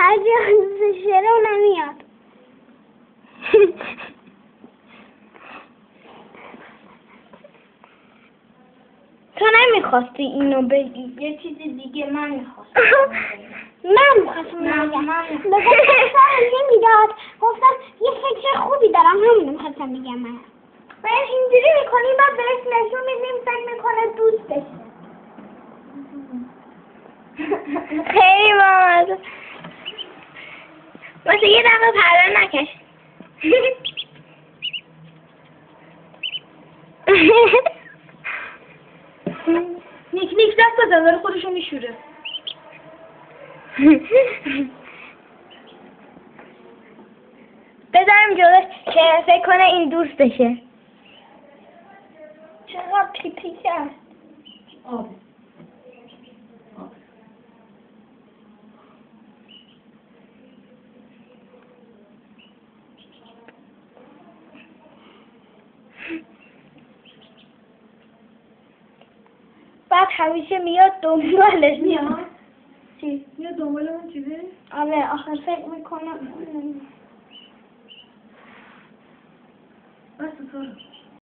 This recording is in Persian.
بعضی دوستش داره و نمیاد. تو نمیخواستی اینو بگی، یه چیز دیگه من میخواستم. من میخواستم بگم. نمیداد. گفتم یه فکر خوبی دارم، همونو میخواستم بگم من. اینجوری میکنی بعد بهش نشون میدیم فکر میکنه دوستشه. خیلی بامزه. واسه یه دقیقه پرده نکش. نیک دست بزن، داره خودشو میشوره. بذارم جلوش که فکر کنه این دوستشه. چقدر پیپی کرد. بعد همیشه میاد دنبالش. میاد؟ چی؟ میاد دنبال اون چیزه؟ آره آخر فکر میکنم. بس تو